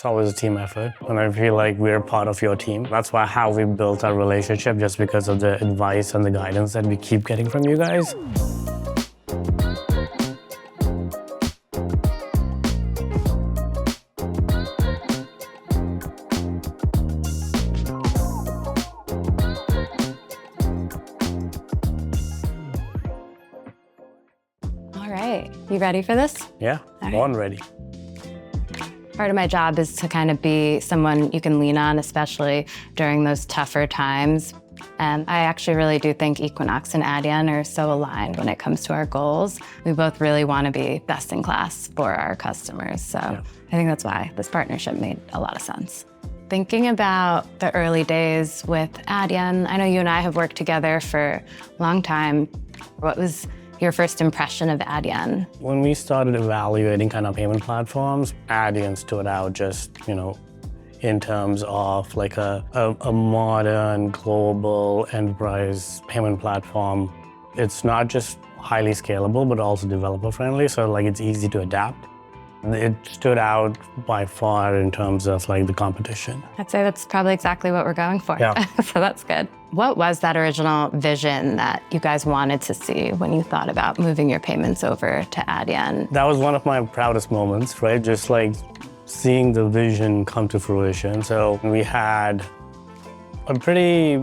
It's always a team effort, and I feel like we're part of your team. That's how we built our relationship, just because of the advice and the guidance that we keep getting from you guys. All right, you ready for this? Yeah, born ready. Part of my job is to kind of be someone you can lean on, especially during those tougher times. And I actually really do think Equinox and Adyen are so aligned when it comes to our goals. We both really want to be best in class for our customers. So yeah. I think that's why this partnership made a lot of sense. Thinking about the early days with Adyen, I know you and I have worked together for a long time. What was your first impression of Adyen? When we started evaluating kind of payment platforms, Adyen stood out just, in terms of like a modern, global enterprise payment platform. It's not just highly scalable, but also developer friendly, so like it's easy to adapt. It stood out by far in terms of like the competition. I'd say that's probably exactly what we're going for. Yeah. So that's good. What was that original vision that you guys wanted to see when you thought about moving your payments over to Adyen? That was one of my proudest moments, right? Just like seeing the vision come to fruition. So we had a pretty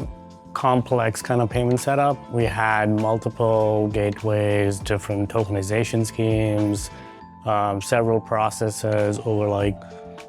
complex kind of payment setup. We had multiple gateways, different tokenization schemes, several processors over like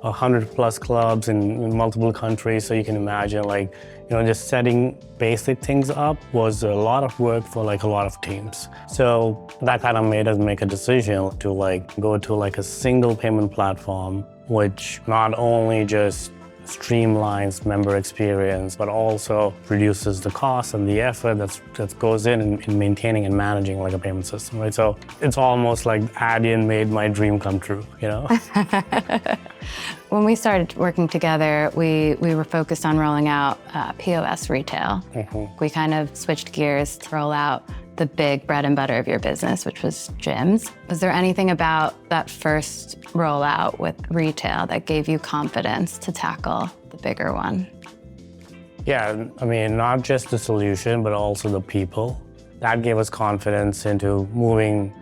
100+ clubs in multiple countries. So you can imagine just setting basic things up was a lot of work for like a lot of teams. So that kind of made us make a decision to go to a single payment platform, which not only just streamlines member experience, but also reduces the cost and the effort that goes in maintaining and managing like a payment system, right? So it's almost like Adyen made my dream come true, When we started working together, we were focused on rolling out POS retail. Mm-hmm. We kind of switched gears to roll out the big bread and butter of your business, which was gyms. Was there anything about that first rollout with retail that gave you confidence to tackle the bigger one? Yeah, I mean, not just the solution, but also the people. That gave us confidence into moving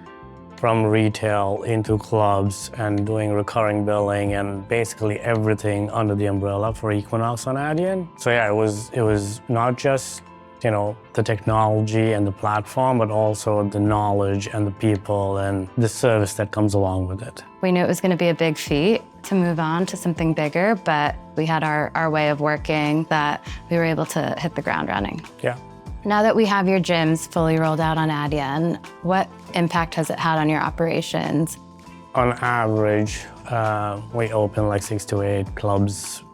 from retail into clubs and doing recurring billing and basically everything under the umbrella for Equinox on Adyen. So yeah, it was not just the technology and the platform, but also the knowledge and the people and the service that comes along with it. We knew it was going to be a big feat to move on to something bigger, but we had our way of working that we were able to hit the ground running. Yeah. Now that we have your gyms fully rolled out on Adyen, what impact has it had on your operations? On average, we open like 6 to 8 clubs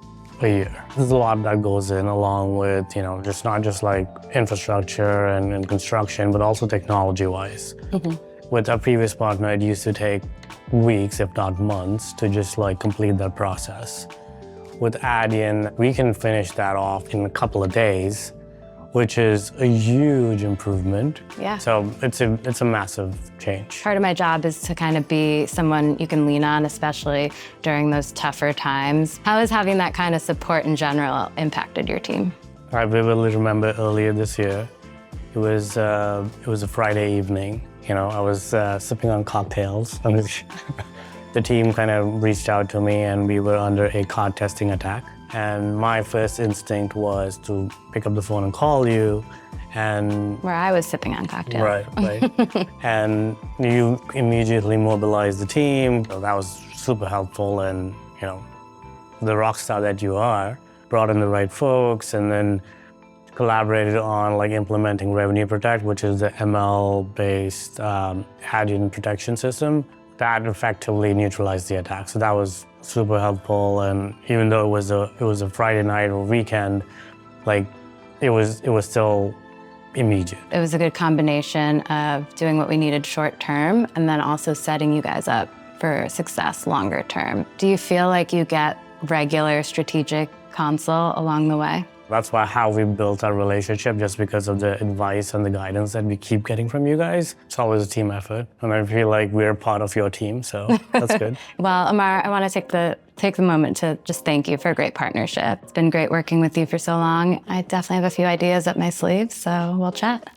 a year. There's a lot that goes in along with, just not just like infrastructure and construction, but also technology-wise. Mm-hmm. With our previous partner, it used to take weeks, if not months, to just complete that process. With Adyen, we can finish that off in a couple of days, which is a huge improvement. Yeah. So it's a massive change. Part of my job is to kind of be someone you can lean on, especially during those tougher times. How has having that kind of support in general impacted your team? I vividly remember earlier this year, it was a Friday evening. I was sipping on cocktails. The team kind of reached out to me and we were under a card testing attack. And my first instinct was to pick up the phone and call you, and... Where I was sipping on cocktails. Right. And you immediately mobilized the team. So that was super helpful, and, the rock star that you are, brought in the right folks, and then collaborated on implementing Revenue Protect, which is the ML-based Adyen protection system. That effectively neutralized the attack. So that was super helpful, and even though it was a Friday night or weekend, it was still immediate. It was a good combination of doing what we needed short term and then also setting you guys up for success longer term. Do you feel like you get regular strategic consult along the way? That's how we built our relationship, just because of the advice and the guidance that we keep getting from you guys. It's always a team effort, and I feel like we're part of your team, so that's good. Well, Amar, I want to take the moment to just thank you for a great partnership. It's been great working with you for so long. I definitely have a few ideas up my sleeve, so we'll chat.